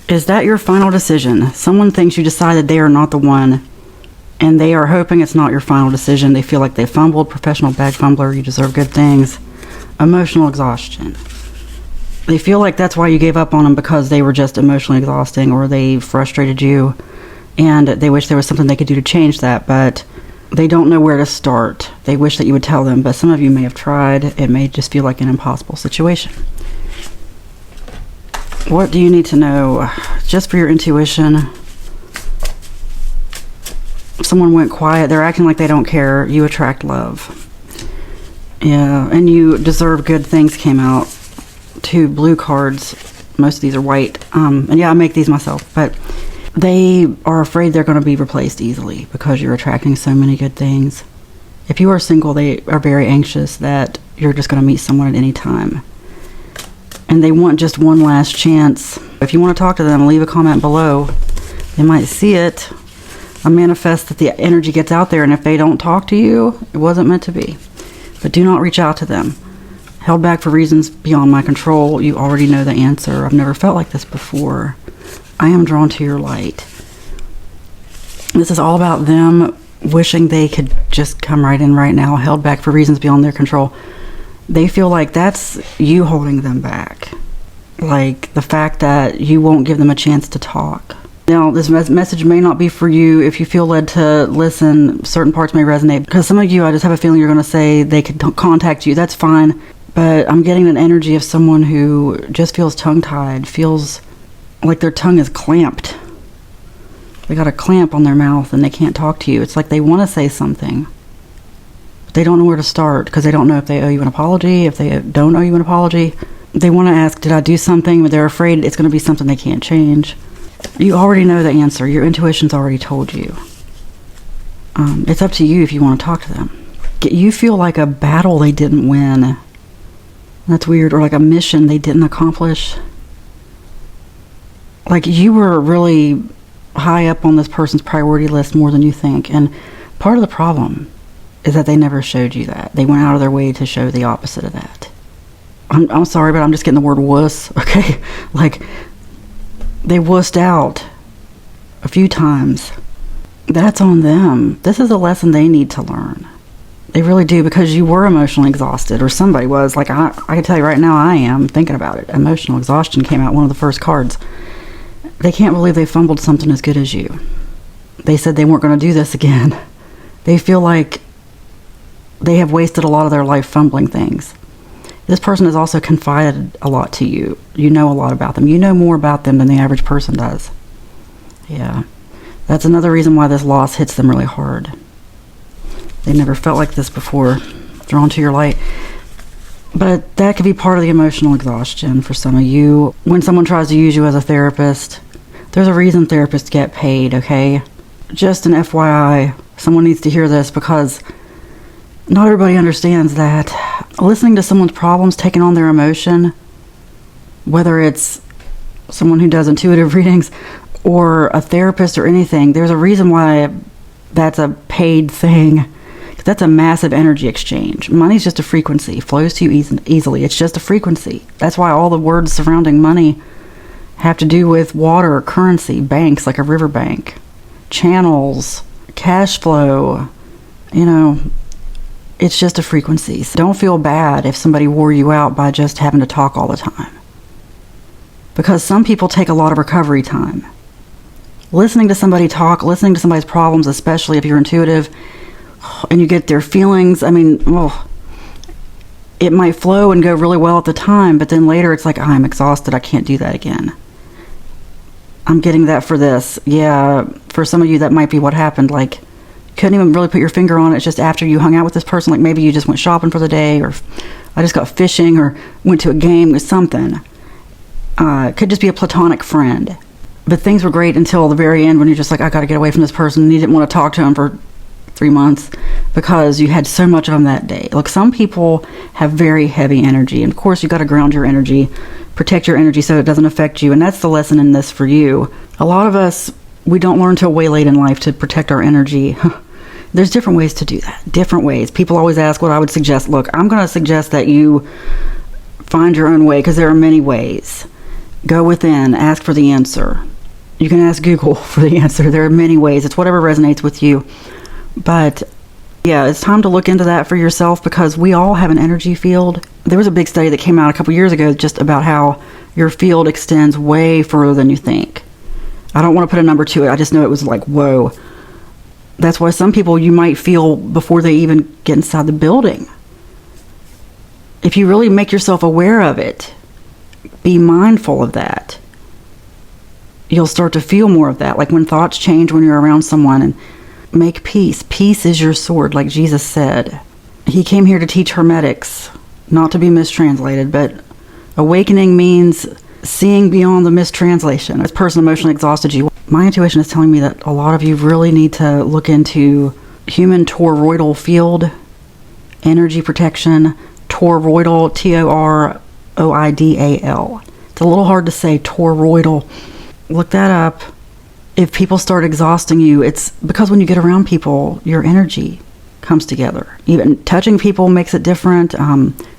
Is that your final decision? Someone thinks you decided they are not the one, and they are hoping it's not your final decision. They feel like they fumbled. Professional bag fumbler, you deserve good things. Emotional exhaustion. They feel like that's why you gave up on them, because they were just emotionally exhausting, or they frustrated you, and they wish there was something they could do to change that, but they don't know where to start. They wish that you would tell them, but some of you may have tried. It may just feel like an impossible situation. What do you need to know? Just for your intuition. If someone went quiet, they're acting like they don't care. You attract love. Yeah, and you deserve good things came out. 2 blue cards. Most of these are white. And yeah, I make these myself. But they are afraid they're going to be replaced easily because you're attracting so many good things. If you are single, they are very anxious that you're just going to meet someone at any time. And they want just one last chance. If you want to talk to them, leave a comment below. They might see it. I manifest that the energy gets out there, and if they don't talk to you, it wasn't meant to be. But do not reach out to them. Held back for reasons beyond my control. You already know the answer. I've never felt like this before. I am drawn to your light. This is all about them wishing they could just come right in right now. Held back for reasons beyond their control. They feel like that's you holding them back. Like the fact that you won't give them a chance to talk. Now, this message may not be for you. If you feel led to listen, certain parts may resonate. Because some of you, I just have a feeling you're going to say they could contact you. That's fine. But I'm getting an energy of someone who just feels tongue-tied, feels like their tongue is clamped. They got a clamp on their mouth and they can't talk to you. It's like they want to say something, but they don't know where to start because they don't know if they owe you an apology, if they don't owe you an apology. They want to ask, did I do something? But they're afraid it's going to be something they can't change. You already know the answer. Your intuition's already told you. It's up to you if you want to talk to them. You feel like a battle they didn't win. That's weird. Or like a mission they didn't accomplish. Like you were really high up on this person's priority list more than you think. And part of the problem is that they never showed you that. They went out of their way to show the opposite of that. I'm sorry, but I'm just getting the word wuss, okay? Like, they wussed out a few times. That's on them. This is a lesson they need to learn. They really do, because you were emotionally exhausted, or somebody was. Like, I can tell you right now, I am thinking about it. Emotional exhaustion came out, one of the first cards. They can't believe they fumbled something as good as you. They said they weren't going to do this again. They feel like they have wasted a lot of their life fumbling things. This person has also confided a lot to you. You know a lot about them. You know more about them than the average person does. Yeah. That's another reason why this loss hits them really hard. They never felt like this before. Drawn to your light. But that could be part of the emotional exhaustion for some of you. When someone tries to use you as a therapist, there's a reason therapists get paid, okay? Just an FYI, someone needs to hear this, because not everybody understands that listening to someone's problems, taking on their emotion, whether it's someone who does intuitive readings or a therapist or anything, there's a reason why that's a paid thing. That's a massive energy exchange. Money's just a frequency. Flows to you easily. It's just a frequency. That's why all the words surrounding money have to do with water, currency, banks, like a riverbank, channels, cash flow. You know, it's just a frequency. So don't feel bad if somebody wore you out by just having to talk all the time. Because some people take a lot of recovery time. Listening to somebody talk, listening to somebody's problems, especially if you're intuitive, and you get their feelings, I mean, it might flow and go really well at the time, but then later it's like, I'm exhausted, I can't do that again. I'm getting that for this. Yeah, for some of you that might be what happened. Like, couldn't even really put your finger on it. It's just after you hung out with this person, like maybe you just went shopping for the day, or I just got fishing, or went to a game with something. It could just be a platonic friend. But things were great until the very end, when you're just like, I gotta get away from this person, and you didn't want to talk to him for 3 months because you had so much of them that day. Look, some people have very heavy energy, and of course you got to ground your energy, protect your energy so it doesn't affect you, and that's the lesson in this for you. A lot of us, we don't learn till way late in life to protect our energy. There's different ways to do that. Different ways. People always ask what I would suggest. Look, I'm going to suggest that you find your own way, because there are many ways. Go within, ask for the answer. You can ask Google for the answer. There are many ways. It's whatever resonates with you. But yeah, it's time to look into that for yourself, because we all have an energy field. There was a big study that came out a couple years ago just about how your field extends way further than you think. I don't want to put a number to it. I just know it was like, whoa. That's why some people you might feel before they even get inside the building. If you really make yourself aware of it, be mindful of that, you'll start to feel more of that. Like when thoughts change when you're around someone, and make peace. Peace is your sword, like Jesus said. He came here to teach hermetics, not to be mistranslated, but awakening means seeing beyond the mistranslation. This person emotionally exhausted you. My intuition is telling me that a lot of you really need to look into human toroidal field, energy protection, toroidal, Toroidal. It's a little hard to say, toroidal. Look that up. If people start exhausting you, it's because when you get around people, your energy comes together. Even touching people makes it different.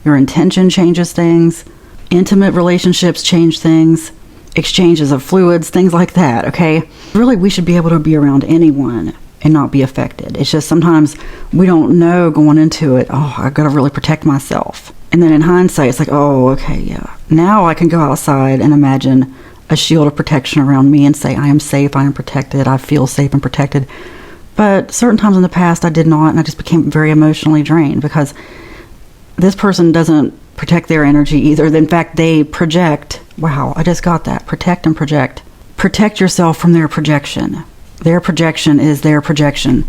Your intention changes things. Intimate relationships change things. Exchanges of fluids, things like that, okay? Really, we should be able to be around anyone and not be affected. It's just sometimes we don't know going into it, oh, I gotta really protect myself. And then in hindsight, it's like, oh, okay, yeah. Now I can go outside and imagine a shield of protection around me and say, I am safe, I am protected, I feel safe and protected. But certain times in the past, I did not, and I just became very emotionally drained because this person doesn't protect their energy either. In fact, they project. Wow, I just got that. Protect and project. Protect yourself from their projection. Their projection is their projection.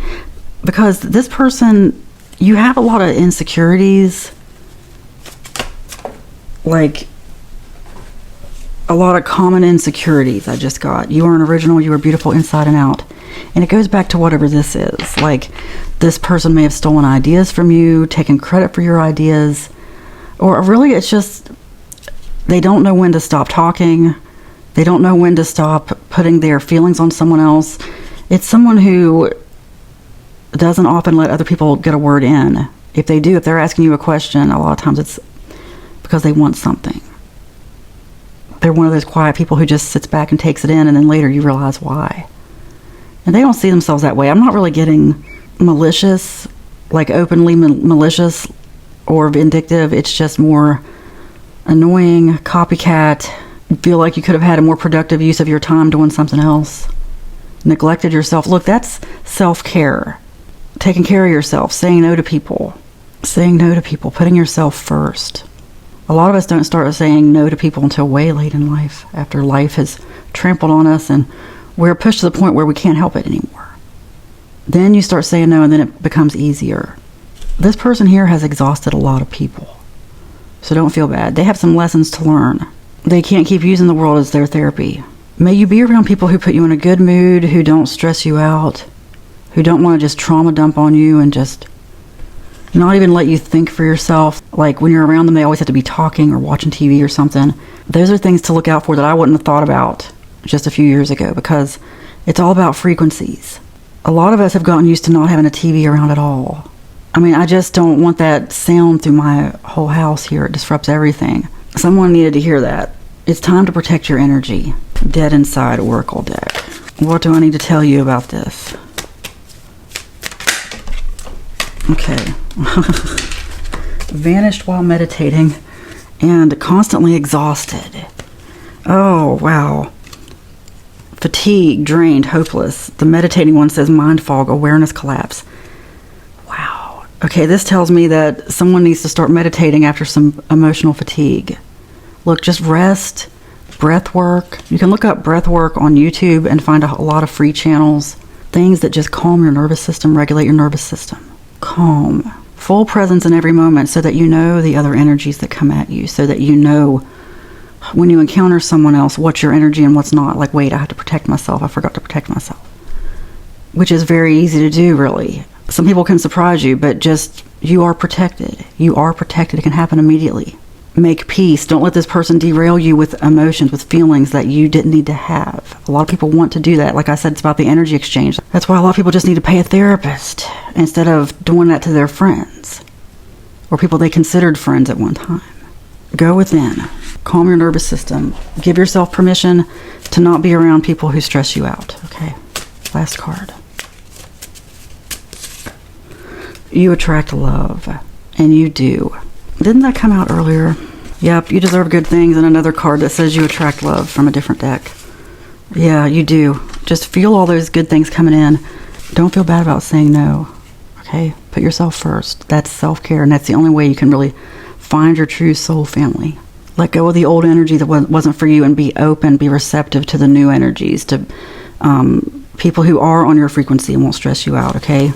Because this person, you have a lot of insecurities, like a lot of common insecurities I just got. You aren't original, you are beautiful inside and out. And it goes back to whatever this is. Like, this person may have stolen ideas from you, taken credit for your ideas, or really it's just they don't know when to stop talking. They don't know when to stop putting their feelings on someone else. It's someone who doesn't often let other people get a word in. If they do, if they're asking you a question, a lot of times it's because they want something. They're one of those quiet people who just sits back and takes it in, and then later you realize why. And they don't see themselves that way. I'm not really getting malicious, like openly malicious or vindictive. It's just more annoying, copycat. Feel like you could have had a more productive use of your time doing something else. Neglected yourself. Look, that's self-care. Taking care of yourself, saying no to people. Saying no to people, putting yourself first. A lot of us don't start saying no to people until way late in life, after life has trampled on us and we're pushed to the point where we can't help it anymore. Then you start saying no, and then it becomes easier. This person here has exhausted a lot of people. So don't feel bad. They have some lessons to learn. They can't keep using the world as their therapy. May you be around people who put you in a good mood, who don't stress you out, who don't want to just trauma dump on you and just not even let you think for yourself. Like when you're around them, they always have to be talking or watching TV or something. Those are things to look out for that I wouldn't have thought about just a few years ago, because it's all about frequencies. A lot of us have gotten used to not having a TV around at all. I mean, I just don't want that sound through my whole house here. It disrupts everything. Someone needed to hear that. It's time to protect your energy. Dead Inside Oracle deck. What do I need to tell you about this? Okay. Vanished while meditating and constantly exhausted. Oh, wow. Fatigue, drained, hopeless. The meditating one says mind fog, awareness collapse. Wow. Okay, this tells me that someone needs to start meditating after some emotional fatigue. Look, just rest, breath work. You can look up breath work on YouTube and find a lot of free channels. Things that just calm your nervous system, regulate your nervous system. Calm. Full presence in every moment so that you know the other energies that come at you, so that you know when you encounter someone else, what's your energy and what's not. Like, wait, I have to protect myself. I forgot to protect myself. Which is very easy to do, really. Some people can surprise you, but just, you are protected. You are protected. It can happen immediately. Make peace. Don't let this person derail you with emotions, with feelings that you didn't need to have. A lot of people want to do that. Like I said, it's about the energy exchange. That's why a lot of people just need to pay a therapist instead of doing that to their friends or people they considered friends at one time. Go within. Calm your nervous system. Give yourself permission to not be around people who stress you out. Okay, last card. You attract love, and you do. Didn't that come out earlier? Yep, you deserve good things, and another card that says you attract love from a different deck. Yeah, you do. Just feel all those good things coming in. Don't feel bad about saying no. Okay, put yourself first. That's self-care, and that's the only way you can really find your true soul family. Let go of the old energy that wasn't for you, and be open, be receptive to the new energies, to people who are on your frequency and won't stress you out, okay?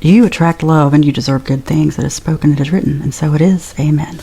You attract love, and you deserve good things. It is spoken, it is written, and so it is. Amen.